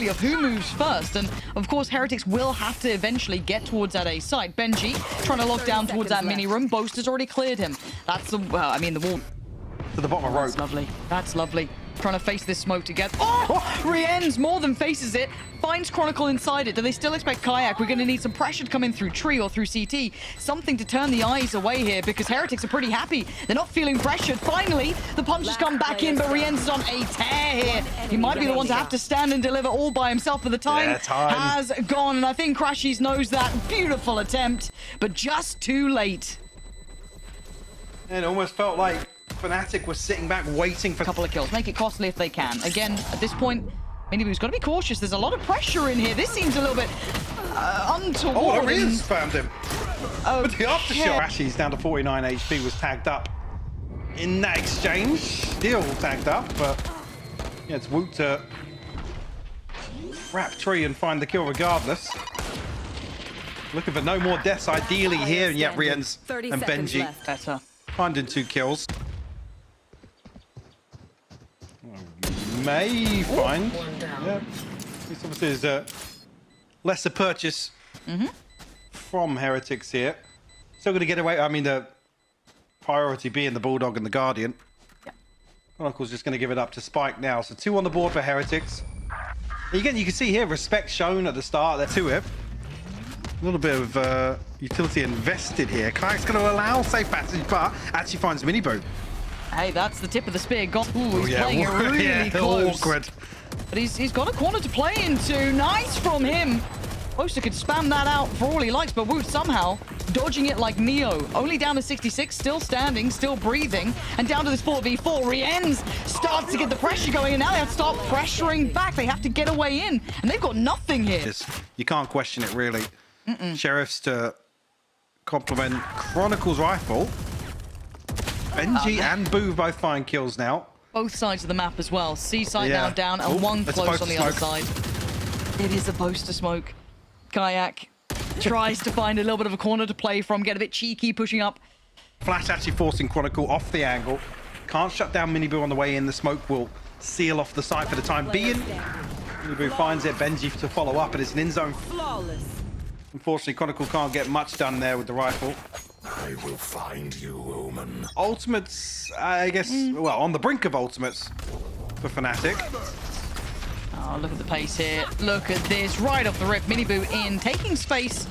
really of who moves first. And of course, Heretics will have to eventually get towards that A site. Benji trying to lock down towards that mini room. Boast has already cleared him. That's the, well, I mean, the wall. To the bottom of rope. That's lovely. That's lovely. Trying to face this smoke together. Oh! Rien's more than faces it. Finds Chronicle inside it. Do they still expect Kayak? We're going to need some pressure to come in through Tree or through CT. Something to turn the eyes away here because Heretics are pretty happy. They're not feeling pressured. Finally, the punch has come back in, but Rien's is on a tear here. He might be the one to have to stand and deliver all by himself, but the time has gone. And I think Crashies knows that. Beautiful attempt, but just too late. It almost felt like FNATIC was sitting back waiting for a couple of kills. Make it costly if they can. Again, at this point, Minibu's got to be cautious. There's a lot of pressure in here. This seems a little bit untoward. Oh, there is found him. Oh, but the aftershock. Crashies down to 49 HP was tagged up in that exchange. Still tagged up, but yeah, it's Woot to wrap Tree and find the kill regardless. Looking for no more deaths ideally here, and yet Rien's and Benji better. Finding 2 kills. May find. Yeah. This obviously is a lesser purchase from Heretics here. Still going to get away. I mean, the priority being the Bulldog and the Guardian. Yeah. Chronicle's just going to give it up to Spike now. So 2 on the board for Heretics. Again, you can see here respect shown at the start there to it. A little bit of utility invested here. Kayak's going to allow safe passage, but actually finds Minibu. Hey, that's the tip of the spear. Ooh, he's playing it really close. Awkward. But he's got a corner to play into. Nice from him. Poster could spam that out for all he likes, but Woot somehow dodging it like Neo. Only down to 66, still standing, still breathing. And down to this 4v4. Rien's starts to get the pressure going, and now they have to start pressuring back. They have to get away in, and they've got nothing here. You can't question it, really. Sheriffs to complement Chronicle's rifle. Benji and Boo both find kills now. Both sides of the map as well. C side now down, and one close on the other side. It is a boaster smoke. Kayak tries to find a little bit of a corner to play from, get a bit cheeky, pushing up. Flash actually forcing Chronicle off the angle. Can't shut down Minibu on the way in. The smoke will seal off the site for the time being. Minibu finds it. Benji to follow up, and it's an in-zone. Unfortunately, Chronicle can't get much done there with the rifle. I will find you, Omen. Ultimates, I guess, well, on the brink of ultimates for FNATIC. Oh, look at the pace here. Look at this. Right off the rip. Minibu in, taking space.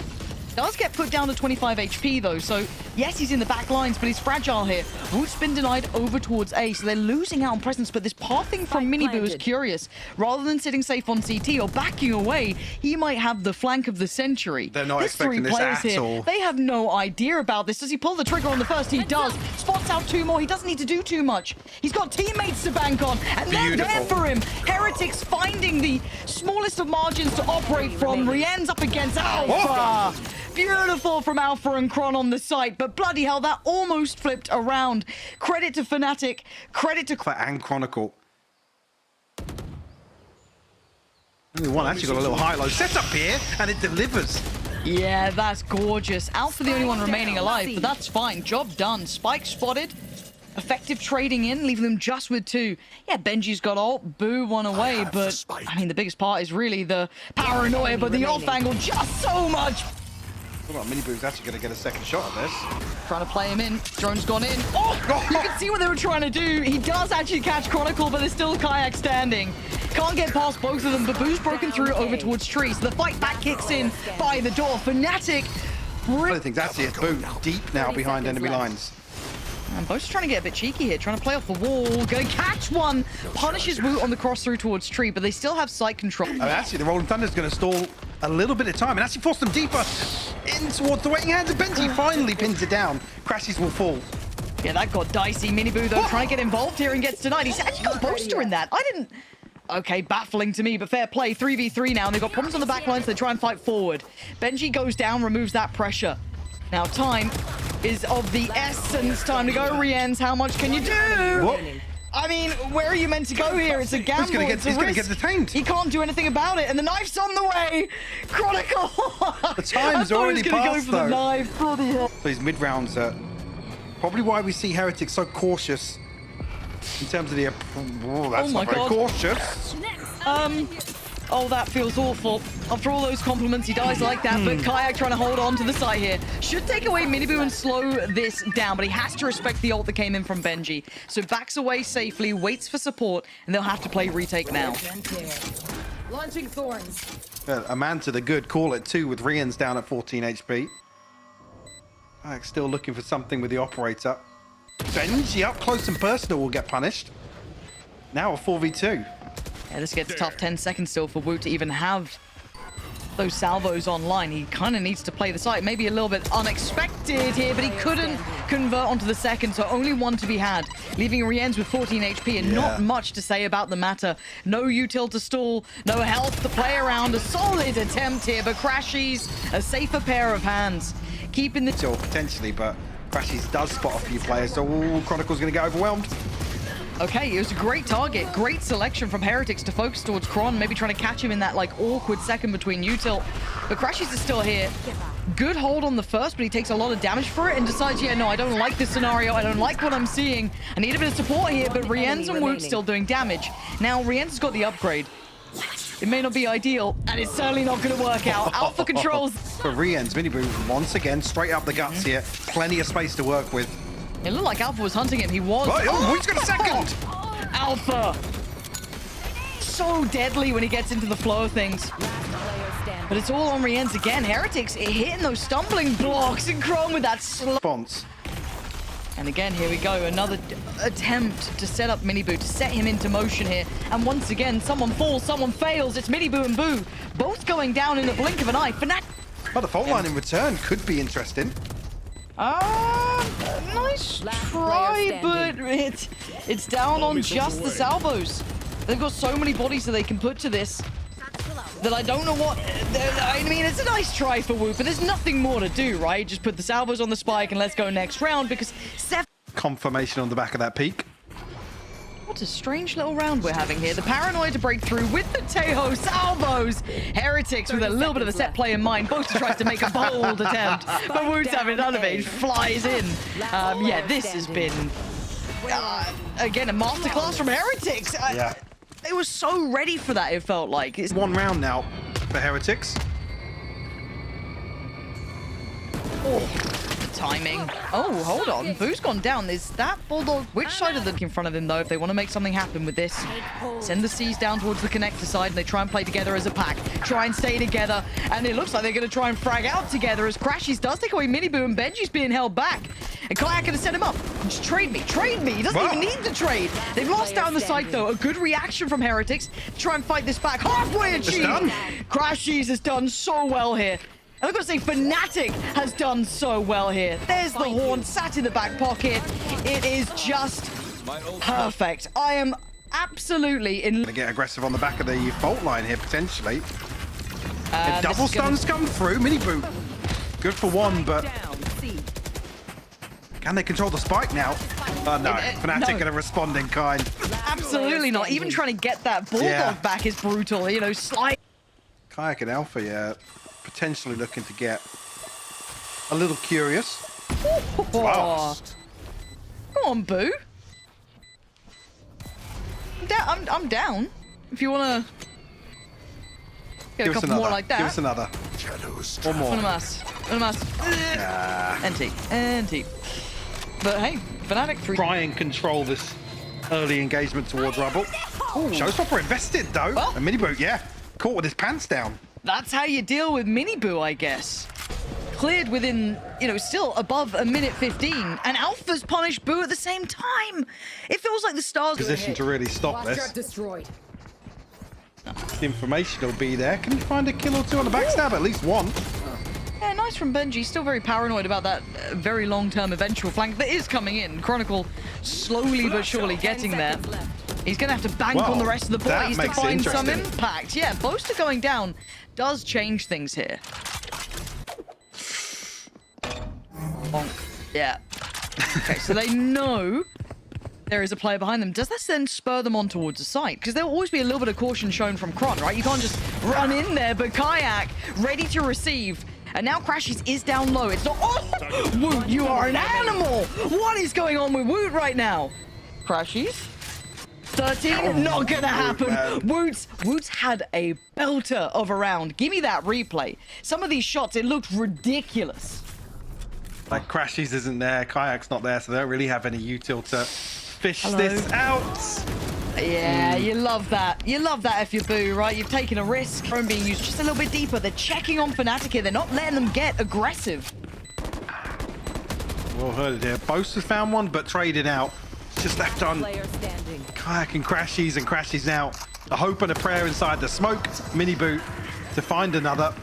Does get put down to 25 HP, though. So, yes, he's in the back lines, but he's fragile here. Woot's been denied over towards A, so they're losing out on presence. But this pathing from Minibu is curious. Rather than sitting safe on CT or backing away, he might have the flank of the century. They're not expecting this at all. They have no idea about this. Does he pull the trigger on the first? He does. Spots out 2 more. He doesn't need to do too much. He's got teammates to bank on, and they're there for him. Heretics finding the smallest of margins to operate from. Rien's up against Alpha. Beautiful from Alpha and Kron on the site, but bloody hell, that almost flipped around. Credit to FNATIC, credit to and Chronicle. Only one actually got a little high-low setup here, and it delivers. Yeah, that's gorgeous. Alpha the only one remaining alive, but that's fine. Job done. Spike spotted. Effective trading in, leaving them just with 2. Yeah, Benji's got ult. Boo one away, but I mean, the biggest part is really the paranoia, but the off angle just so much. Well, Minibu's actually going to get a second shot at this. Trying to play him in. Drone's gone in. Oh, you can see what they were trying to do. He does actually catch Chronicle, but there's still Kayak standing. Can't get past both of them, but Boo's broken through over towards Tree, so the fight back kicks in by the door. FNATIC. I think that's it. Boo deep now behind enemy lines. And Bo's trying to get a bit cheeky here, trying to play off the wall. Gonna catch one. Punishes Woot on the cross through towards Tree, but they still have sight control. Oh, actually, the Rolling Thunder's going to stall a little bit of time and actually force them deeper in towards the waiting hands of Benji. Finally pins it down. Crashies will fall. Yeah, that got dicey. Minibu, though, trying to get involved here and gets denied. He's actually got Boaster in that. I didn't... Okay, baffling to me, but fair play. 3v3 now, and they've got problems on the back lines. They try and fight forward. Benji goes down, removes that pressure. Now, time is of the essence. Time to go, Rien's. How much can you do? What? I mean, where are you meant to go here? It's a gamble. He's going to get detained. He can't do anything about it, and the knife's on the way. Chronicle. The time's already passed, go for the knife. Bloody hell. These mid-rounds are probably why we see Heretics so cautious in terms of the... Oh, that's not very cautious. Oh, that feels awful. After all those compliments, he dies like that, but Kayak trying to hold on to the side here. Should take away Miniboo and slow this down, but he has to respect the ult that came in from Benji. So backs away safely, waits for support, and they'll have to play retake now. Launching thorns. A man to the good, call it 2 with Rian's down at 14 HP. Kayak still looking for something with the operator. Benji up close and personal will get punished. Now a 4v2. Yeah, this gets tough. 10 seconds still for Wu to even have those salvos online. He kind of needs to play the site. Maybe a little bit unexpected here, but he couldn't convert onto the second, so only one to be had. Leaving Rienz with 14 HP and not much to say about the matter. No util to stall, no health to play around. A solid attempt here, but Crashies, a safer pair of hands. Keeping the... Potentially, but Crashies does spot a few players, so Chronicle's going to get overwhelmed. Okay, it was a great target, great selection from Heretics to focus towards Kron, maybe trying to catch him in that like awkward second between util. But Crashies is still here. Good hold on the first, but he takes a lot of damage for it and decides, yeah, no, I don't like this scenario. I don't like what I'm seeing. I need a bit of support here, but Rienz and Woot still doing damage. Now, Rienz has got the upgrade. It may not be ideal, and it's certainly not going to work out. Alpha controls. For Rienz, Miniboo once again, straight up the guts here. Plenty of space to work with. It looked like Alpha was hunting him. He was. Oh, he's got a second! Alpha! So deadly when he gets into the flow of things. But it's all on Rienz again. Heretics hitting those stumbling blocks and Chrome with that response. And again, here we go. Another attempt to set up Miniboo, to set him into motion here. And once again, someone falls, someone fails. It's Miniboo and Boo, both going down in the blink of an eye. FNATIC. Oh, the fault line in return could be interesting. Nice try, but it's down on just the salvos. They've got so many bodies that they can put to this that I don't know what... I mean, it's a nice try for Wu, but there's nothing more to do, right? Just put the salvos on the spike and let's go next round, because... Confirmation on the back of that peak. What a strange little round we're having here. The paranoia to break through with the Tejo salvos. Heretics with a little bit of a set play in mind. Boaster tries to make a bold attempt, but Woot's having none of it. He flies in. Yeah, this has been, again, a masterclass from Heretics. Yeah. They were so ready for that, it felt like. It's 1 round now for Heretics. timing. Oh, hold on. Boo's gone down. Is that Bulldog? Which side of the in front of him, though, if they want to make something happen with this? Send the C's down towards the connector side, and they try and play together as a pack. Try and stay together, and it looks like they're going to try and frag out together as Crashies does take away Miniboo, and Benji's being held back. And Kayak going to set him up. Just trade me. Trade me. He doesn't even need to trade. They've lost down the site, though. A good reaction from Heretics to try and fight this back. Halfway achieved. Crashies has done so well here. I've got to say, FNATIC has done so well here. There's the horn, sat in the back pocket. It is just perfect. I am absolutely in... Gonna get aggressive on the back of the fault line here, potentially. Double stuns come through. Miniboo. Good for one, but... Can they control the spike now? No, FNATIC no. gonna respond in kind. Absolutely not. Even trying to get that Bulldog back is brutal. You know, slide. Kayak and Alpha, yeah. Potentially looking to get a little curious. Wow. Come on, Boo. I'm down. If you want to get a couple more like that. Give us another. One more. Una más. NT. But hey, FNATIC 3. Try and control this early engagement towards Rubble. Showstopper invested, though. Well, and Miniboo, yeah. Caught with his pants down. That's how you deal with Miniboo, I guess. Cleared within, you know, still above a minute 15. And Alpha's punished Boo at the same time. It feels like the stars... Position to really stop this. Destroyed. The information will be there. Can you find a kill or two on the backstab? At least one. Yeah, nice from Benji. Still very paranoid about that very long-term eventual flank that is coming in. Chronicle slowly but surely getting there. He's going to have to bank on the rest of the boys to find some impact. Yeah, Boaster going down does change things here. Bonk. Yeah. Okay, so they know there is a player behind them. Does that then spur them on towards the site? Because there'll always be a little bit of caution shown from Kron, right? You can't just run in there, but Kayak ready to receive. And now Crashies is down low. It's not... Oh! Woot, you are an animal! What is going on with Woot right now? Crashies? 13, not gonna happen. man. Woots had a belter of a round. Give me that replay. Some of these shots, it looked ridiculous. Like Crashies isn't there, Kayak's not there, so they don't really have any util to fish this out. Yeah, you love that. You love that if you're Boo, right? You've taken a risk. Drone being used just a little bit deeper. They're checking on FNATIC here. They're not letting them get aggressive. Well heard it here. Boast has found one, but traded out. It's just left on Kayak and Crashies now. A hope and a prayer inside the smoke. Mini Boot to find another.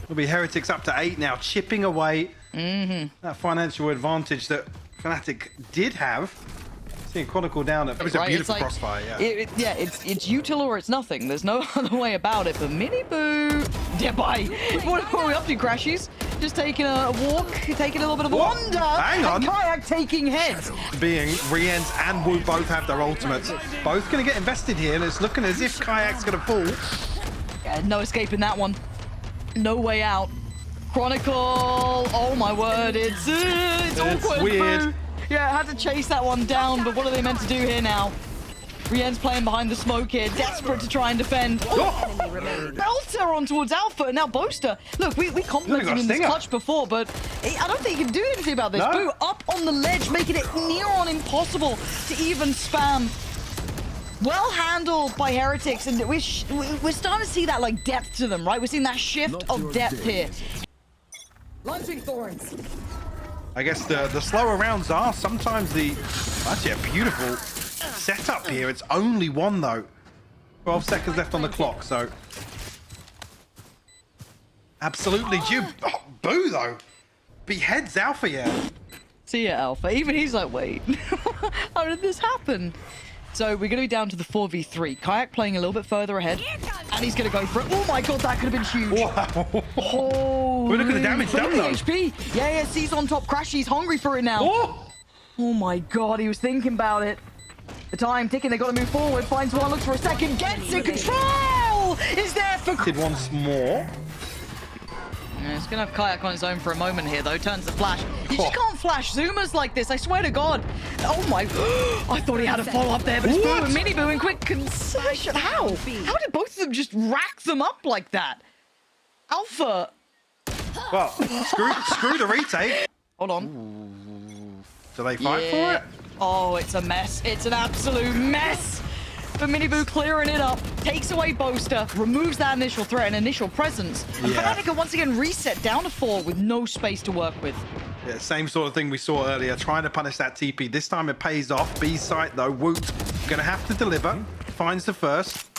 It'll be Heretics up to 8 now, chipping away that financial advantage that FNATIC did have. Seeing Chronicle down. It was a beautiful crossfire, yeah. It's util or it's nothing. There's no other way about it. But Mini Boo, bye. What are we up to, Crashies? Just taking a walk, taking a little bit of a wander. Hang on. And Kayak taking heads. Being Rienz and Wu both have their ultimates. Both going to get invested here, and it's looking as if Kayak's going to fall. Yeah, no escaping that one. No way out. Chronicle. Oh my word, it's awkward. Weird. Boo. Yeah, had to chase that one down, but what are they meant to do here now? Rien's playing behind the smoke here, desperate to try and defend. Oh! Belter on towards Alpha, and now Boaster. Look, we complimented him in this clutch before, but I don't think he can do anything about this. No. Boo up on the ledge, making it near on impossible to even spam. Well handled by Heretics, and we're starting to see that like depth to them, right? We're seeing that shift of depth here. Launching thorns. I guess the slower rounds are sometimes actually a beautiful setup here. It's only one though. 12 seconds left on the clock, so absolutely due. Oh, Boo though beheads Alpha, yeah. See ya, Alpha. Even he's like, wait, how did this happen? So we're going to be down to the 4v3. Kayak playing a little bit further ahead, and he's going to go for it. Oh my god, that could have been huge. Wow. Oh, Look at the damage done though. HP. Yeah, C's on top. Crashy's hungry for it now. Oh my god, he was thinking about it. The time ticking, they got to move forward. Finds one, looks for a second, gets it. Control is there for... Did once more. Yeah, it's gonna have Kayak on his own for a moment here, though. Turns the flash. You just can't flash Zoomers like this, I swear to God. Oh my... I thought he had a follow-up there, but it's Boo and Mini Boo in quick concession. How? How did both of them just rack them up like that? Alpha... Well, screw the retake. Hold on. Do they fight for it? Oh, it's a mess. It's an absolute mess. But Mini Boo clearing it up, takes away Boaster, removes that initial threat and initial presence. And FNATIC are once again reset down to 4 with no space to work with. Yeah, same sort of thing we saw earlier, trying to punish that TP. This time it pays off. B site though, Woot gonna have to deliver. Finds the first.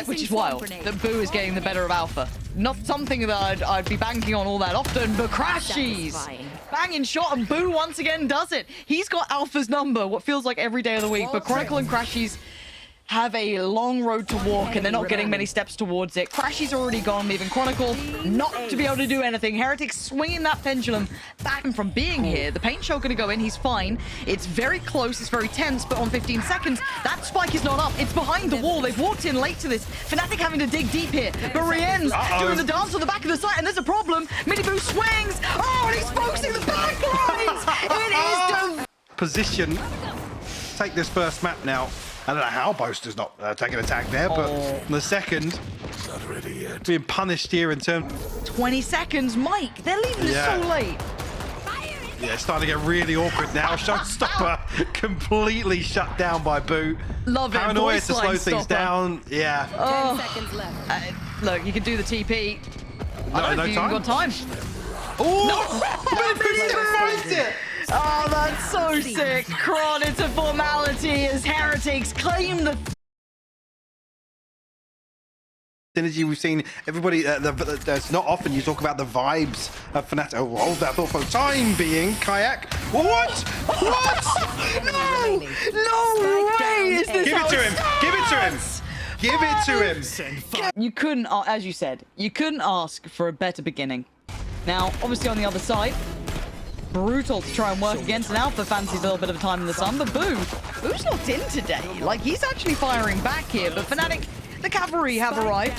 Which is wild, that Boo is getting the better of Alpha. Not something that I'd be banking on all that often, but Crashies! Banging shot, and Boo once again does it. He's got Alpha's number, what feels like every day of the week, but Chronicle and Crashies have a long road to walk, and they're not getting many steps towards it. Crashy's already gone, leaving Chronicle not to be able to do anything. Heretics swinging that pendulum back from being here. The paint shell going to go in. He's fine. It's very close. It's very tense, but on 15 seconds, that spike is not up. It's behind the wall. They've walked in late to this. FNATIC having to dig deep here. But Rien's doing the dance on the back of the site, and there's a problem. Mini Boo swings. Oh, and he's focusing the back lines. It is the position. Take this first map now. I don't know how Boaster's not taking a tag there, but the second, Not ready yet. being punished here in terms... 20 seconds, Mike. They're leaving this so late. Yeah, it's starting to get really awkward now. Showstopper completely shut down by Boo. Love it. Paranoia Voice to slow line things stopper. down. Yeah. 10 seconds left. Look, you can do the TP. I don't No think time. you've got time. Oh! Boo finds it! Oh, that's so sick. Cron, it's a formality as Heretics claim the... Synergy we've seen. Everybody, it's not often you talk about the vibes of FNATIC. Oh, hold that thought for the time being. Kayak. What? What? No! No way is this Give it to him. Give it to him. Give it to him. You couldn't, as you said, you couldn't ask for a better beginning. Now, obviously on the other side, brutal to try and work against an Alpha. Fancies a little bit of time in the sun, but Boo's locked in today. Like, he's actually firing back here, but FNATIC, the cavalry have arrived.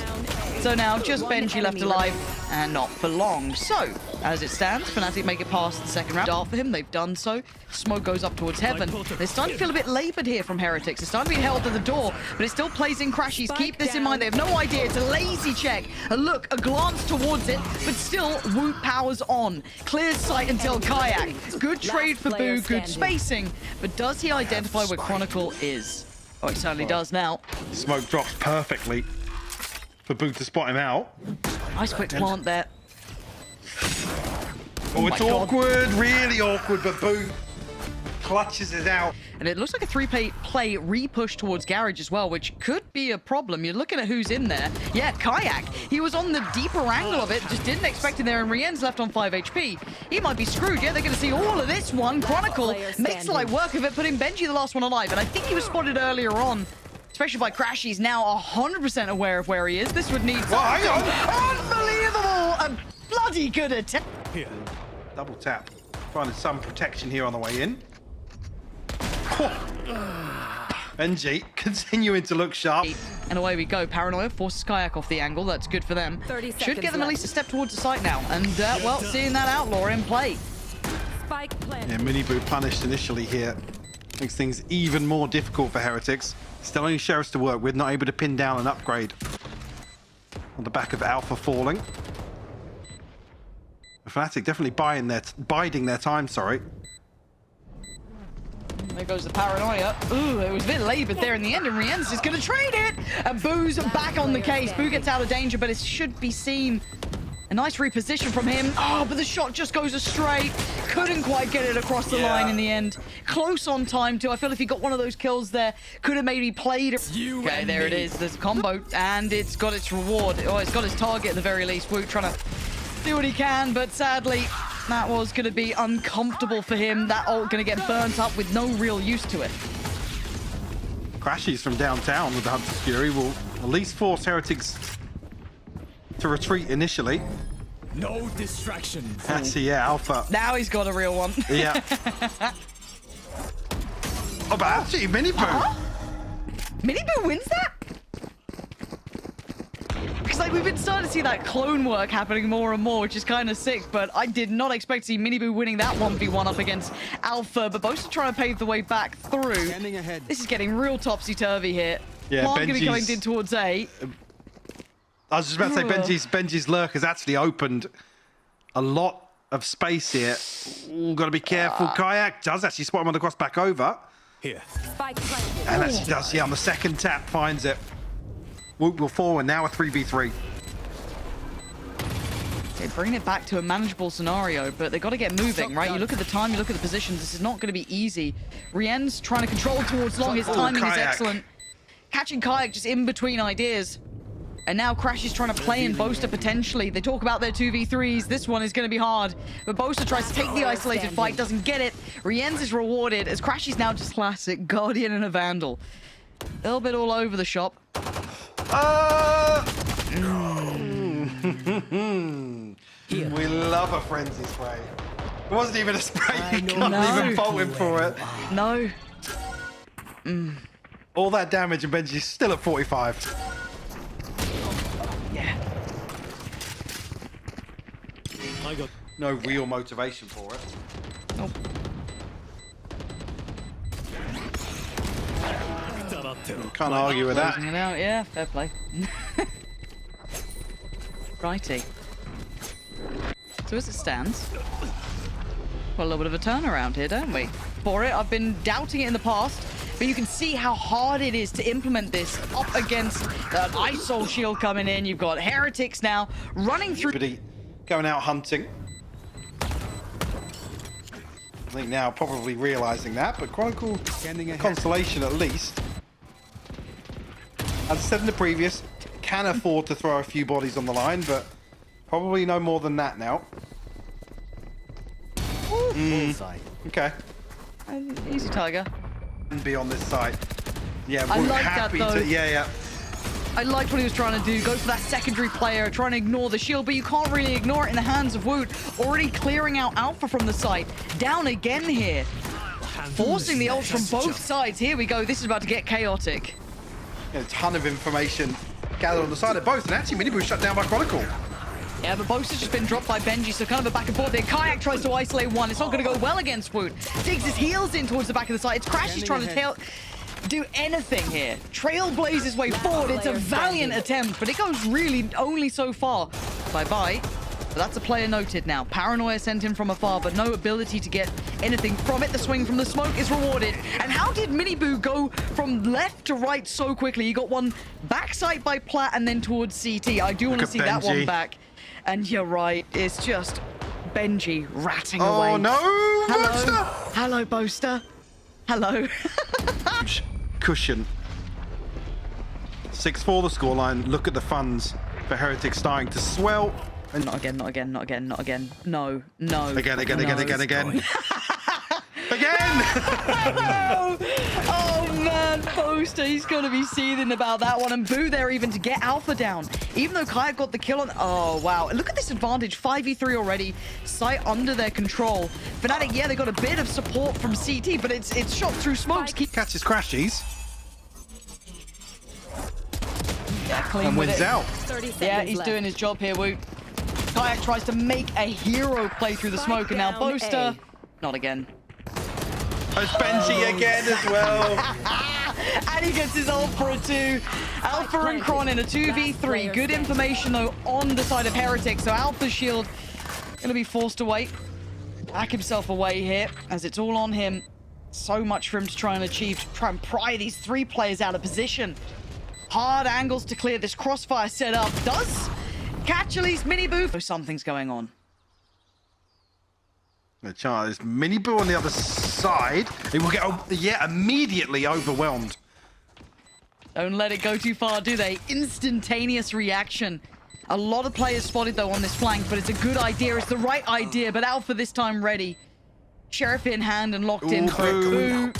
So now just Benji left alive, and not for long. So, As it stands, FNATIC make it past the second round. Dart for him, they've done so. Smoke goes up towards heaven. They're starting to feel a bit labored here from Heretics. They're starting to be held to the door, but it still plays in Crashies. Keep this in mind, they have no idea. It's a lazy check. A look, a glance towards it, but still, Woot powers on. Clears sight until Kayak. Good trade for Boo, good spacing, but does he identify where Chronicle is? Oh, he certainly does now. Smoke drops perfectly for Boo to spot him out. Nice quick plant there. Oh, it's my God. awkward, really awkward, but Boo clutches it out. And it looks like a three-play re-push towards Garage as well, which could be a problem. You're looking at who's in there. Yeah, Kayak. He was on the deeper angle of it, just didn't expect him there, and Rien's left on 5 HP. He might be screwed. Yeah, they're going to see all of this one. Chronicle makes light work of it, putting Benji the last one alive, and I think he was spotted earlier on, especially by Crash. He's now 100% aware of where he is. This would need Hang on. unbelievable, a bloody good attack. Here. Double tap. Finding some protection here on the way in. Benji continuing to look sharp. And away we go. Paranoia forces Kayak off the angle. That's good for them. 30 Should get them seconds at least a step towards the site now. And, well, seeing that Outlaw in play. Spike planted. Yeah, Mini Boo punished initially here. Makes things even more difficult for Heretics. Still only Sheriffs to work with, not able to pin down an upgrade. On the back of Alpha falling. FNATIC definitely biding their time, sorry. There goes the Paranoia. Ooh, it was a bit labored there in the end, and Rien's is going to trade it. And Boo's back on the case. Boo gets out of danger, but it should be seen. A nice reposition from him. Oh, but the shot just goes astray. Couldn't quite get it across the line in the end. Close on time, too. I feel if he got one of those kills there, could have maybe played. Okay, there it is. There's a combo, and it's got its reward. Oh, it's got its target at the very least. Woot trying to do what he can, but sadly, that was going to be uncomfortable for him. That ult going to get burnt up with no real use to it. Crashies from downtown with the Hunter's Fury will at least force Heretics to retreat initially. No distraction. That's yeah, Alpha. Now he's got a real one. Yeah. Oh, but actually, Mini Boo. Mini Boo wins that? Because like we've been starting to see that clone work happening more and more, which is kind of sick, but I did not expect to see Mini Boo winning that 1v1 up against Alpha, but both are trying to pave the way back through. This is getting real topsy-turvy here. Yeah, Plant going to be coming Benji's- in towards A. I was just about to say Benji's lurk has actually opened a lot of space here. Ooh, got to be careful. Kayak does actually spot him on the cross back over. Here. Spike planted. And actually does, yeah, on the second tap finds it. Woot will forward, now a 3v3. They're bringing it back to a manageable scenario, but they've got to get moving, right? You look at the time, you look at the positions. This is not going to be easy. Rien's trying to control towards long. His timing is Kayak. excellent. Catching Kayak just in between ideas. And now Crash is trying to play in Boaster potentially. They talk about their 2v3s. This one is going to be hard. But Boaster tries to take the isolated fight, doesn't get it. Rien's is rewarded as Crash is now just classic Guardian and a Vandal. A little bit all over the shop. We love a frenzy spray. It wasn't even a spray. You can't even fault him for it. No. All that damage and Benji's still at 45. Yeah. I got No real motivation for it. Nope. Can't argue with that. Closing it out. Yeah, fair play. Righty. So as it stands, well, a little bit of a turnaround here, don't we? For it, I've been doubting it in the past, but you can see how hard it is to implement this up against an ISOL shield coming in. You've got Heretics now running through. Everybody going out hunting. I think now probably realizing that, but Chronicle consolation at least. As I said in the previous, can afford to throw a few bodies on the line, but probably no more than that now. Okay. Easy, Tiger. And be on this side. Yeah, I we're like that, happy though. to. Yeah. I liked what he was trying to do. Go for that secondary player, trying to ignore the shield, but you can't really ignore it in the hands of Woot. Already clearing out Alpha from the site. Down again here. Forcing the ult from both sides. Here we go. This is about to get chaotic. A ton of information gathered on the side of both, and actually Mini Boo shut down by Chronicle. Yeah, but Boaster's just been dropped by Benji, so kind of a back and forth there. Kayak tries to isolate one. It's not going to go well against Woot. Digs his heels in towards the back of the side. It's Crash is trying to do anything here. Trailblaze his way forward. It's a valiant attempt, but it goes really only so far. Bye-bye. But that's a player noted now. Paranoia sent him from afar, but no ability to get anything from it. The swing from the smoke is rewarded. And how did Miniboo go from left to right so quickly? He got one backside by Plat and then towards CT. I do want to see that one back. And you're right. It's just Benji ratting away. Oh, no! Hello. Boaster! Hello, Boaster. Hello. Cushion. 6-4 the scoreline. Look at the funds for Heretics starting to swell. And Not again, not again, not again, not again. No, no. again. No. Again! Oh man, Boaster, he's gonna be seething about that one. And Boo there even to get Alpha down. Even though Kayak got the kill on... Oh, wow. Look at this advantage. 5v3 already. Sight under their control. FNATIC, yeah, they got a bit of support from CT, but it's shot through smokes. Catches Crashies Yeah, clean and with wins it. out. 30 seconds Yeah, he's left. doing his job here, Woot. Kayak tries to make a hero play through the smoke, and now down Boaster... Not again. It's Benji again as well. And he gets his ult for a 2. Alpha and Kron in a 2v3. Good information, though, on the side of Heretics. So Alpha's shield going to be forced to wait. Back himself away here, as it's all on him. So much for him to try and achieve, to try and pry these 3 players out of position. Hard angles to clear this crossfire setup. Does catch at least Miniboo. Something's going on. The chart is Miniboo on the other side. He will get immediately overwhelmed. Don't let it go too far, do they? Instantaneous reaction. A lot of players spotted, though, on this flank, but it's a good idea. It's the right idea, but Alpha this time ready. Sheriff in hand and locked in. Boo.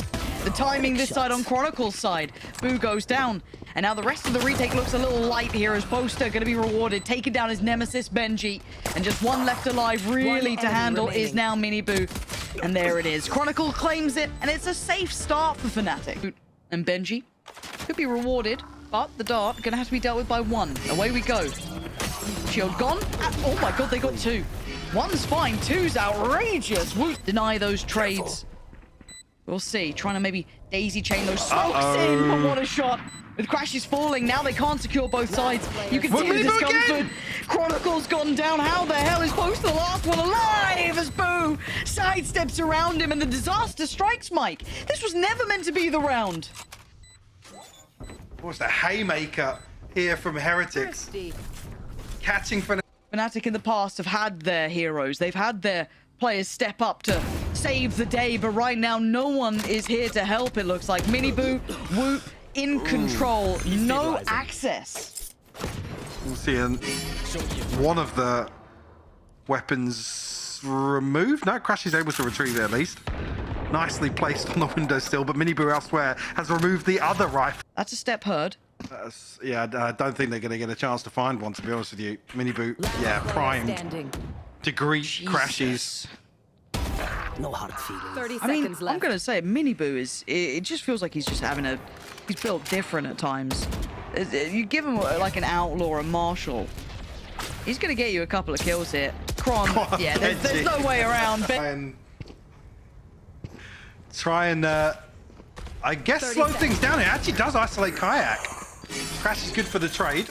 The timing this side on Chronicle's side. Boo goes down. And now the rest of the retake looks a little light here as Boaster going to be rewarded. Taking down his nemesis, Benji. And just one left alive really to handle is now Miniboo. And there it is. Chronicle claims it, and it's a safe start for FNATIC. And Benji could be rewarded, but the dart going to have to be dealt with by 1. Away we go. Shield gone. Oh my god, they got 2. 1's fine, 2's outrageous. Woot. Deny those trades. We'll see. Trying to maybe daisy chain those smokes in, but what a shot. With Crashes falling, now they can't secure both sides. You can see the discomfort. Chronicle's gone down. How the hell is Boaster the last one alive as Boo sidesteps around him and the disaster strikes Mike? This was never meant to be the round. What's the haymaker here from Heretics? Catching for... FNATIC in the past have had their heroes. They've had their players step up to save the day, but right now no one is here to help, it looks like. Miniboo, Woot, in control, no access. We'll see one of the weapons removed. No, Crash is able to retrieve it at least. Nicely placed on the windowsill, but Miniboo elsewhere has removed the other rifle. That's a step heard. Yeah, I don't think they're going to get a chance to find one, to be honest with you. Miniboo, yeah, primed to greet Crashes. No hard feelings. 30 I mean, seconds left. I'm going to say Miniboo is, it just feels like he's just having a, he's built different at times. You give him like an outlaw or a marshal, he's going to get you a couple of kills here. Kron, yeah, there's no way around. Try and I guess slow things down. It actually does isolate Kayak. Crash is good for the trade.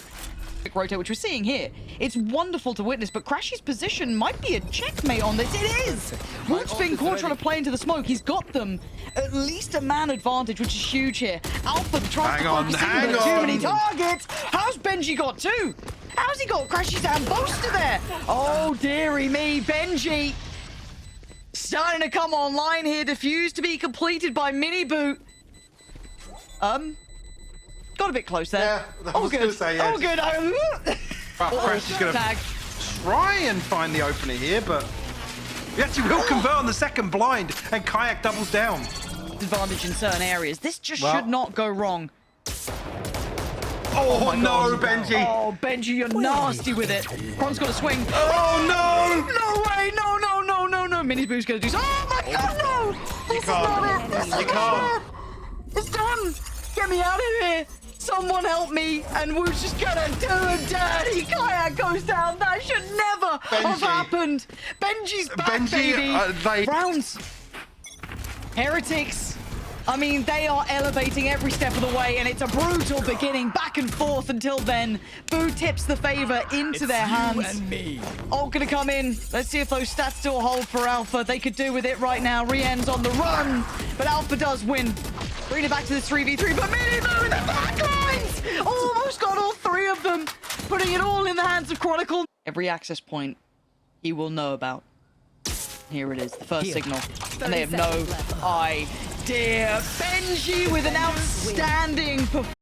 Rotate, which we're seeing here. It's wonderful to witness, but Crash's position might be a checkmate on this. It is! Woot's been caught trying to play into the smoke. He's got them at least a man advantage, which is huge here. Alpha trying to focus in with too many targets. How's Benji got 2? How's he got Crash's and Boaster there? Oh, dearie me, Benji. Starting to come online here. Defuse to be completed by Miniboo. Got a bit close there. Yeah, I was going to say, yeah. Oh, good. Crash is going to try and find the opener here, but he actually will convert on the second blind, and Kayak doubles down. Advantage in certain areas. This just should not go wrong. Oh no, Benji! Oh, Benji, you're nasty with it. Kron's got a swing. Oh no! No way! No, no, no, no, no. Miniboo's going to do something. Oh my god, no! You can't. You can't. It's done! Get me out of here! Someone help me! And Woot's just gonna do him dirty! Kayak goes down! That should never have Benji. happened? Benji's back, Benji, baby. Rounds. Heretics. I mean, they are elevating every step of the way, and it's a brutal beginning, back and forth until then. Boo tips the favor into their hands. Ult gonna come in. Let's see if those stats still hold for Alpha. They could do with it right now. Rien's on the run, but Alpha does win. Bring it back to the 3v3, but Miniboo in the backlines! Almost got all three of them, putting it all in the hands of Chronicle. Every access point he will know about. Here it is, the first signal. And they have no idea. Benji with an outstanding performance.